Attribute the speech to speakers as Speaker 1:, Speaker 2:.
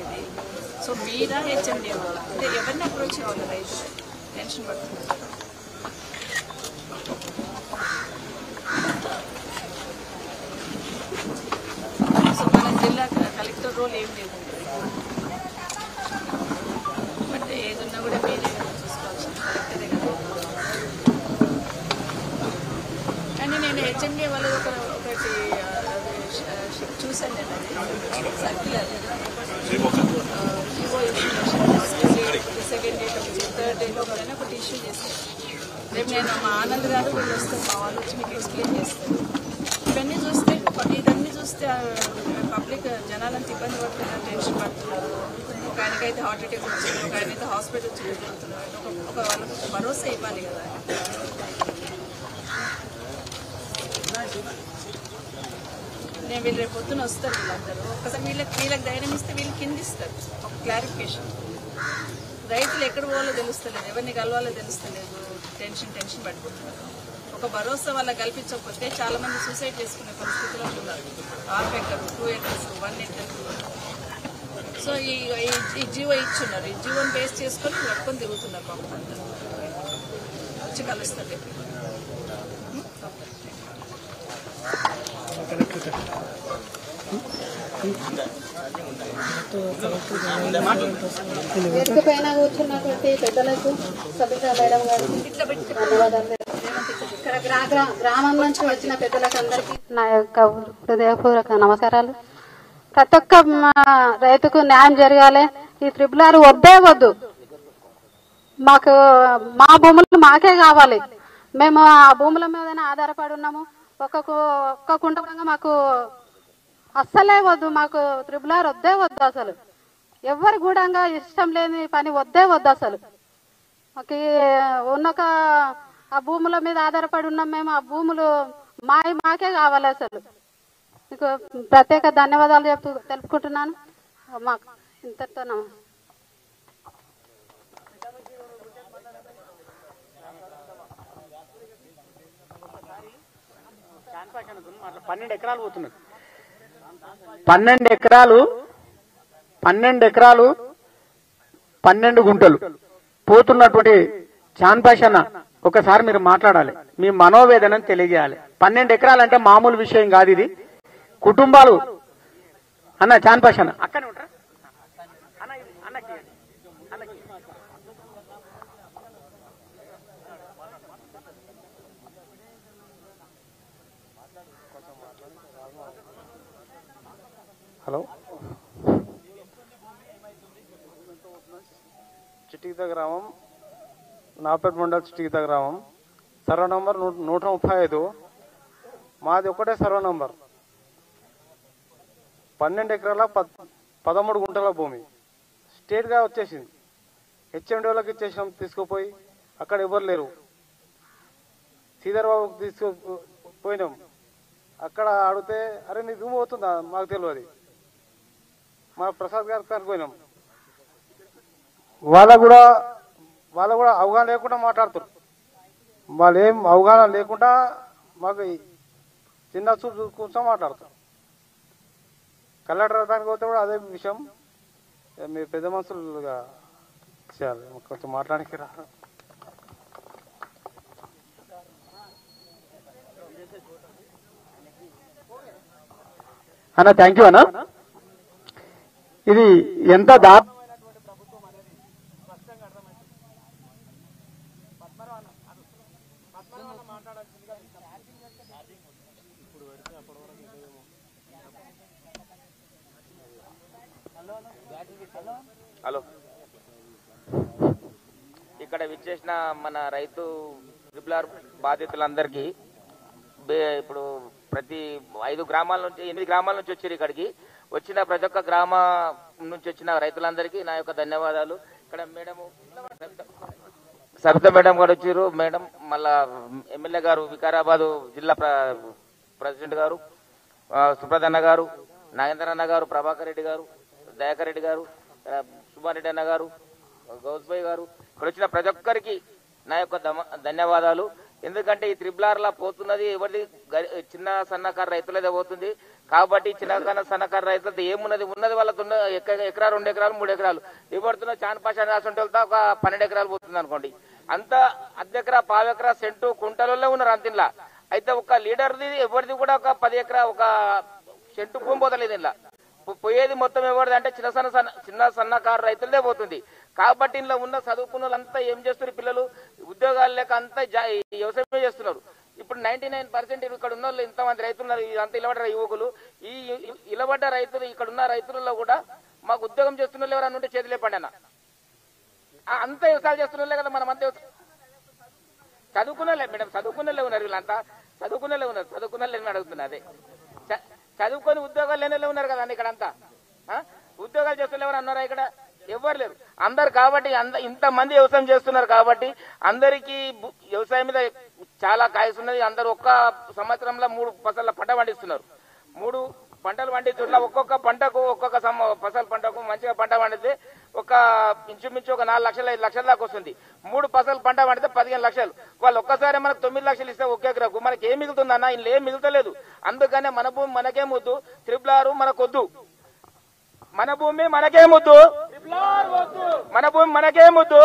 Speaker 1: ఇది. సో మీరా హెచ్ఎండి వల్ల అంటే ఎవరిని అప్రోచ్ కావాలి రైతు టెన్షన్ పడుతున్నారు. సో మన జిల్లా కలెక్టర్ రోల్ ఏం లేదు, బట్ ఏదున్నా కూడా మీరే చూసుకోవచ్చు, కలెక్టరే కదా. కానీ నేను హెచ్ఎండి వాళ్ళు ఒకటి చూసాను, నేను అది సర్క్యులర్ సెకండ్ డేట్ వచ్చి థర్డ్ డేలో ఒకటి ఇష్యూ చేస్తాను. రేపు నేను మా ఆనంద్ గారు వీళ్ళు వస్తారు, మా వాళ్ళు వచ్చి మీకు ఎక్స్ప్లెయిన్ చేస్తారు. ఇవన్నీ చూస్తే పబ్లిక్ జనాలంతా ఇబ్బంది పడుతున్నారు, టెన్షన్ పడుతున్నారు. ఒక ఆయనకైతే హార్ట్ అటాక్ వచ్చింది, ఒక ఆయనైతే హాస్పిటల్ చూడుతున్నారు. ఒక వాళ్ళకి భరోసా ఇవ్వాలి కదా. నేను వీళ్ళు రేపు పొద్దున వస్తారు వీళ్ళందరూ. ఒక్కసారి వీళ్ళకి ధైర్యం ఇస్తే వీళ్ళు కింద ఇస్తారు ఒక క్లారిఫికేషన్. రైతులు ఎక్కడ పోవాలో తెలుస్తలేదు, ఎవరిని కలవాలో తెలుస్తలేదు, టెన్షన్ పడిపోతున్నారు. ఒక భరోసా వాళ్ళకి కల్పించకపోతే చాలా మంది సూసైడ్ చేసుకునే పరిస్థితిలో ఉన్నారు. 6 ఎకర్లు, 2 ఎకర్స్, 1 ఎకర్. సో ఈ జీవో ఇచ్చున్నారు, ఈ జీవోని బేస్ చేసుకొని పట్టుకొని తిరుగుతున్నారు. పాపం అంతా వచ్చి కలుస్తారు.
Speaker 2: వేదిక పైన కూర్చున్నటువంటి పెద్దలకు, సబితా మేడం గారికి ధన్యవాదాలు. ఇక్కడ గ్రామం నుంచి వచ్చిన పెద్దలకు అందరికీ నా యొక్క హృదయపూర్వక నమస్కారాలు. ప్రతి ఒక్క రైతుకు న్యాయం జరగాలి. ఈ త్రిపులారు వద్దు, మాకు మా భూములు మాకే కావాలి. మేము ఆ భూముల మీదనే ఆధారపడి ఉన్నాము. ఒక్క కుంట కూడా మాకు అస్సలే వద్దు, మాకు త్రిపులారు వద్దు. అసలు ఎవరి గూడంగా ఇష్టం లేని పని వద్దు అసలు. మాకు ఉన్నొక ఆ భూముల మీద ఆధారపడి ఉన్నాం మేము. ఆ భూములు మాకే కావాలి. అసలు మీకు ప్రత్యేక ధన్యవాదాలు తెలుపుకుంటున్నాను. మాకు ఇంతటితో నమస్తే.
Speaker 3: అట్లా 12 ఎకరాలు పోతున్నది. 12 ఎకరాలు 12 గుంటలు పోతున్నటువంటి చాన్పాషన్న ఒకసారి మీరు మాట్లాడాలి, మీ మనోవేదనను తెలియజేయాలి. 12 ఎకరాలు అంటే మామూలు విషయం కాదు. ఇది కుటుంబాలు అన్న చాన్పాషన్న అక్కనే ఉంటారా అన్నకి హలో, చిట్టిగీత గ్రామం, నాపేట మండల్ చిట్టిగీత గ్రామం, సర్వ నంబర్ 135. మాది ఒకటే సర్వ నంబర్. 12 ఎకరాల 13 గుంటల భూమి స్టేట్గా వచ్చేసింది. హెచ్ఎండి వాళ్ళకి ఇచ్చేసాం, తీసుకుపోయి అక్కడ ఎవరు లేరు. శ్రీధర్ బాబుకి తీసుకుపోయినాం. అక్కడ అడిగితే అరే నీ భూమి అవుతుందా మాకు తెలియదు. మా ప్రసాద్ గారికి కనుక్కోయినాం. వాళ్ళకు కూడా అవగాహన లేకుండా మాట్లాడుతారు. వాళ్ళు ఏం అవగాహన లేకుండా మాకు చిన్న చూపు కూర్చొని మాట్లాడతారు. కలెక్టర్ దానికి పోతే కూడా అదే విషయం. మీరు పెద్ద మనుషులుగా చేయాలి, కొంచెం మాట్లాడానికి రా. అన్న థ్యాంక్ యూ అన్న. ఇది ఎంత దారుణమైనటువంటి ప్రభుత్వం అనేది స్పష్టంగా అర్థమైంది. పద్మనాభ మాట్లాడాల్సిందిగా
Speaker 4: హలో, ఇక్కడ విచ్చేసిన మన రైతు ట్రిపుల్ బాధితులందరికీ ఇప్పుడు ప్రతి 8 గ్రామాల నుంచి వచ్చారు. ఇక్కడికి వచ్చిన ప్రతి ఒక్క గ్రామ నుంచి వచ్చిన రైతులందరికీ నా యొక్క ధన్యవాదాలు. ఇక్కడ మేడం సబితా మేడం గారు వచ్చారు. మేడం మళ్ళా ఎమ్మెల్యే గారు, వికారాబాద్ జిల్లా ప్రెసిడెంట్ గారు, సుప్రదన్న గారు, నాగేంద్ర అన్న గారు, ప్రభాకర్ రెడ్డి గారు, దయాకర్ రెడ్డి గారు, సుబ్బారెడ్డి అన్న గారు, గౌస్బాయ్ గారు, ఇక్కడ వచ్చిన ప్రతి ఒక్కరికి నా యొక్క ధన్యవాదాలు. ఎందుకంటే ఈ త్రిపుల్ ఆర్లా పోతున్నది ఎవరిది చిన్న సన్నకారు రైతులదే పోతుంది. కాబట్టి చిన్న సన్నకారు రైతులతో ఏమున్నది ఉన్నది వాళ్ళతో ఎకరా 2 ఎకరాలు 3 ఎకరాలు ఇవ్వడుతున్న చాన్పాషా రాసుంటే ఒక 12 ఎకరాలు పోతుంది అనుకోండి. అంత అర్ధెకరా 1/4 ఎకరా సెంటు కుంటలలో ఉన్నారు అంతిలా. అయితే ఒక లీడర్ది ఎవరిది కూడా ఒక 10 ఎకరా ఒక సెంటు భూమి పోతలేదు ఇలా. పోయేది మొత్తం ఎవరిది అంటే చిన్న సన్నకారు రైతులదే పోతుంది. కాబట్టి ఇంట్లో ఉన్న చదువుకున్న వాళ్ళంతా ఏం చేస్తున్నారు, పిల్లలు ఉద్యోగాలు లేక అంతా వ్యవసాయమే చేస్తున్నారు. ఇప్పుడు 99% ఇక్కడ ఉన్న వాళ్ళు ఇంతమంది రైతులు ఉన్నారు, ఇదంతా ఇలబడ్డ యువకులు. ఈ ఇలబడ్డ రైతులు ఇక్కడ ఉన్న రైతులలో కూడా మాకు ఉద్యోగం చేస్తున్న వాళ్ళు ఎవరన్నా ఉంటే చేతులే పండన అంతా వ్యవసాయాలు చేస్తున్న వాళ్ళే కదా. మనం అంతా చదువుకున్నలే మేడం, చదువుకున్నలే ఉన్నారు వీళ్ళంతా, చదువుకున్నలే ఉన్నారు, చదువుకున్నలే అడుగుతున్నా. అదే చదువుకొని ఉద్యోగాలు లేని ఉన్నారు కదా ఇక్కడ అంతా. ఉద్యోగాలు చేస్తున్న ఎవరు అన్నారా ఇక్కడ? ఎవరు లేరు, అందరు. కాబట్టి ఇంతమంది వ్యవసాయం చేస్తున్నారు కాబట్టి అందరికీ వ్యవసాయం మీద చాలా కాయస్ ఉన్నది. అందరు ఒక్క సంవత్సరంలో 3 ఫసల పంట పండిస్తున్నారు. 3 పంటలు పండిస్తున్నా ఒక్కొక్క పంటకు ఒక్కొక్క ఫసల పంటకు మంచిగా పంట పండితే ఒక ఇంచుమించు ఒక 4 లక్షలు 5 లక్షల దాకా వస్తుంది. 3 ఫసలు పంట పండితే 15 లక్షలు. వాళ్ళు ఒక్కసారి మనకు 9 లక్షలు ఇస్తే ఒకే ఎకరాకు మనకి ఏం మిగులుతుందన్నా? ఇంట్లో ఏం మిగులుతలేదు. అందుకనే మన భూమి మనకే ముద్దు, 666 మనకొద్దు. మన భూమి మనకే ముద్దు, మన భూమి మనకే ముద్దు.